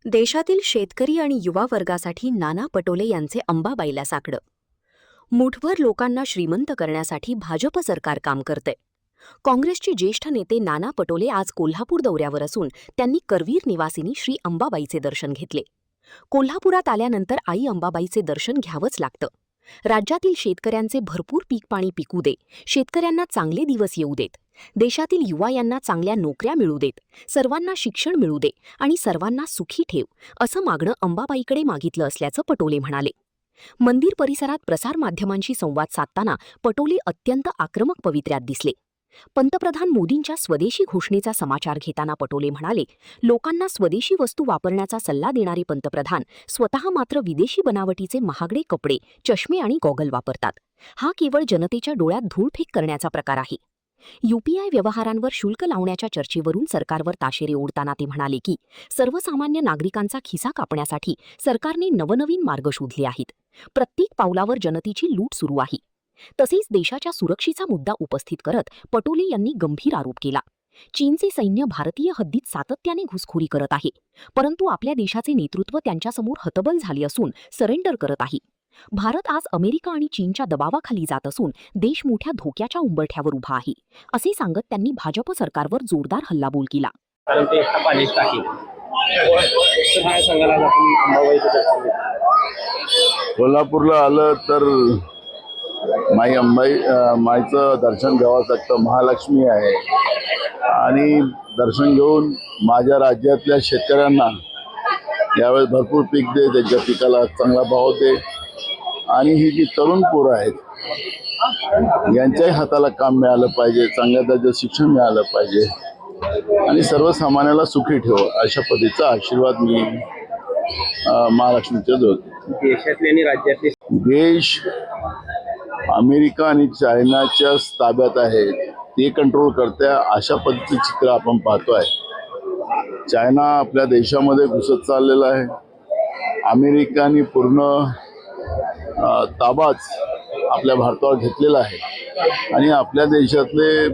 देशातील शेतकरी आणि युवा वर्गासाठी नाना पटोले यांचे अंबाबाईला साकडं. मुठभर लोकांना श्रीमंत करण्यासाठी भाजप सरकार काम करते. काँग्रेसचे ज्येष्ठ नेते नाना पटोले आज कोल्हापूर दौऱ्यावर असून त्यांनी करवीर निवासिनी श्री अंबाबाईचे दर्शन घेतले. कोल्हापुरात आल्यानंतर आई अंबाबाईचे दर्शन घ्यावंच लागतं. राज्यातील शेतकऱ्यांचे भरपूर पीक पाणी पिकू दे, शेतकऱ्यांना चांगले दिवस येऊ देत, देशातील युवा यांना चांगल्या नोकऱ्या मिळू देत, सर्वांना शिक्षण मिळू दे आणि सर्वांना सुखी ठेव, असं मागणं अंबाबाईकडे मागितलं असल्याचं पटोले म्हणाले. मंदिर परिसरात प्रसारमाध्यमांशी संवाद साधताना पटोले अत्यंत आक्रमक पवित्र्यात दिसले. पंतप्रधान मोदींच्या स्वदेशी घोषणेचा समाचार घेताना पटोले म्हणाले, लोकांना स्वदेशी वस्तू वापरण्याचा सल्ला देणारे पंतप्रधान स्वतः मात्र विदेशी बनावटीचे महागडे कपडे, चष्मे आणि गॉगल वापरतात. हा केवळ जनतेच्या डोळ्यात धूळफेक करण्याचा प्रकार आहे. यूपीआय व्यवहारांवर शुल्क लावण्याच्या चर्चेवरून सरकारवर ताशेरे ओढताना ते म्हणाले की सर्वसामान्य नागरिकांचा खिसा कापण्यासाठी सरकारने नवनवीन मार्ग शोधले आहेत. प्रत्येक पावलावर जनतेची लूट सुरू आहे. तसेच देशाच्या सुरक्षेचा मुद्दा उपस्थित करत पटोले यांनी गंभीर आरोप केला. चीनचे सैन्य भारतीय हद्दीत सातत्याने घुसखोरी करत आहे, परंतु आपल्या देशाचे नेतृत्व त्यांच्यासमोर हतबल झाले असून सरेंडर करत आहे. भारत आज अमेरिका आणि चीनच्या दबावाखाली जात असून देश मोठ्या धोक्याच्या उंबरठ्यावर उभा आहे, असे सांगत त्यांनी भाजप सरकारवर जोरदार हल्लाबोल केला. कोल्हापूरला आलं तर माईचं दर्शन घ्यावं लागतं. महालक्ष्मी आहे आणि दर्शन घेऊन माझ्या राज्यातल्या शेतकऱ्यांना यावेळेस भरपूर पीक दे, त्यांच्या पिकाला चांगला भाव दे आणि ही जी तरुण पोरं आहेत यांच्याही हाताला काम मिळालं पाहिजे, चांगल्या दर्जाचं शिक्षण मिळालं पाहिजे आणि सर्वसामान्याला सुखी ठेव, अशा पद्धतीचा आशीर्वाद मी महालक्ष्मीच्या देतो. देशातले आणि राज्यातले देश अमेरिका आणि चायनाच्या ताब्यात आहे, ते कंट्रोल करते, अशा पद्धतीचं चित्र आपण पाहतोय. चायना आपल्या देशामध्ये घुसत चाललेला आहे. अमेरिकेने पूर्ण ताबाच आपल्या भारतावर घेतलेला आहे आणि आपल्या देशातले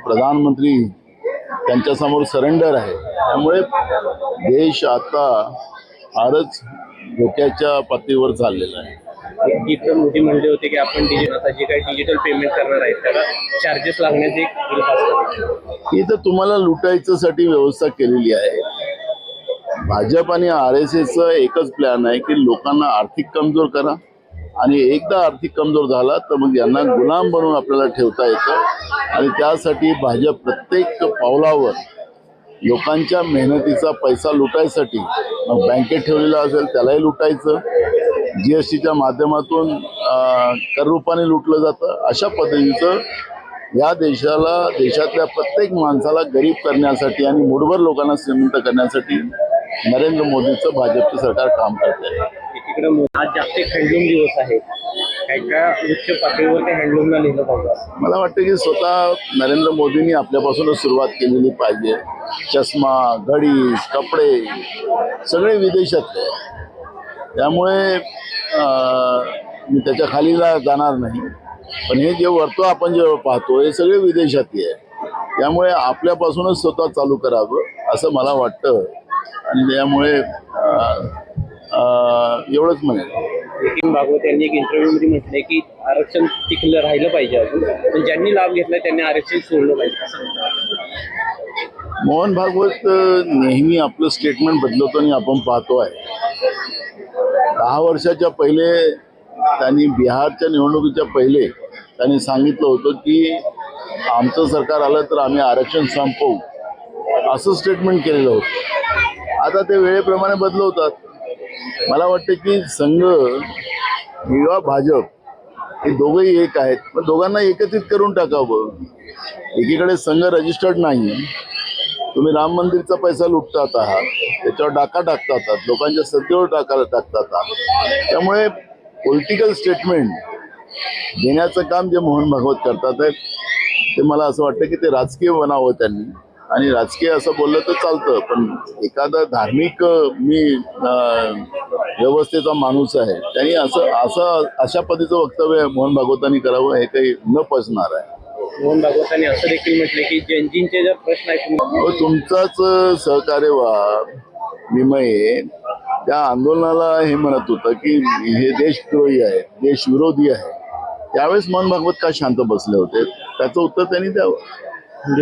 प्रधानमंत्री त्यांच्यासमोर सरेंडर आहे. त्यामुळे देश आता फारच धोक्याच्या पातळीवर चाललेला आहे. मोदी म्हणले होते की आपण आता जे काही डिजिटल पेमेंट करणार आहेत त्याला चार्जेस लागण्याचे ही तर तुम्हाला लुटायच्यासाठी व्यवस्था केलेली आहे. भाजप आणि RSSचं एकच प्लॅन आहे की लोकांना आर्थिक कमजोर करा आणि एकदा आर्थिक कमजोर झाला तर मग यांना गुलाम बनवून आपल्याला ठेवता येतं आणि त्यासाठी भाजप प्रत्येक पावलावर लोकांच्या मेहनतीचा पैसा लुटायसाठी मग बँकेत ठेवलेला असेल त्यालाही लुटायचं, GSTच्या माध्यमातून कर रूपाने लुटलं जातं. अशा पद्धतीचं या देशातल्या प्रत्येक माणसाला गरीब करण्यासाठी आणि मुठभर लोकांना श्रीमंत करण्यासाठी नरेंद्र मोदीचं भाजपचं सरकार काम करत आहे. एकीकडे आज जागतिक हँडलूम दिवस आहे, काही उच्च पातळीवर ते हँडलूमला लिहिलं पाहिजे. मला वाटतं की स्वतः नरेंद्र मोदींनी आपल्यापासूनच सुरुवात केलेली पाहिजे. चष्मा, घडी, कपडे सगळे विदेशातले, त्यामुळे मी त्याच्या खालीला जाणार नाही. पण हे जे वर्तुळ आपण जे पाहतो हे सगळे विदेशातले आहे, त्यामुळे आपल्यापासूनच स्वतः चालू करावं असं मला वाटतं आणि त्यामुळे एवढंच म्हणेल. नितीन भागवत यांनी एक इंटरव्ह्यूमध्ये म्हटलंय की आरक्षण टिकलं राहिलं पाहिजे अजून, पण ज्यांनी लाभ घेतला त्यांनी आरक्षण सोडलं पाहिजे. मोहन भागवत नेहमी आपलं स्टेटमेंट बदलवतो आणि आपण पाहतोय. 10 वर्षाच्या पहिले त्यांनी बिहारच्या निवडणुकीच्या पहिले त्यांनी सांगितलं होतं की आमचं सरकार आलं तर आम्ही आरक्षण संपवू, असं स्टेटमेंट केलेलं होतं. आता ते वेळेप्रमाणे बदलवतात. मला वाटतं की संघ किंवा भाजप हे दोघंही एक आहेत, पण दोघांना एकत्रित करून टाकावं. एकीकडे संघ रजिस्टर्ड नाही, तुम्ही राम मंदिरचा पैसा लुटतात आहात, त्याच्यावर डाका टाकतात, लोकांच्या सत्तेवर टाकतात. त्यामुळे पॉलिटिकल स्टेटमेंट देण्याचं काम जे मोहन भागवत करतात आहेत ते मला असं वाटतं की ते राजकीय बनावं त्यांनी. आणि राजकीय असं बोललं तर चालतं, पण एखादा धार्मिक मी व्यवस्थेचा माणूस आहे त्यांनी अशा पद्धतीचं वक्तव्य मोहन भागवतांनी करावं हे काही न पचणार आहे. मोहन भागवतांनी असं देखील म्हटले की जनजींचे जर प्रश्न आहेत तुमचाच सहकार्य व्हा, लिमये त्या आंदोलनाला हे म्हणत होतं की हे देशद्रोही आहे, देशविरोधी आहे. त्यावेळेस मोहन भागवत का शांत बसले होते त्याचं उत्तर त्यांनी द्यावं.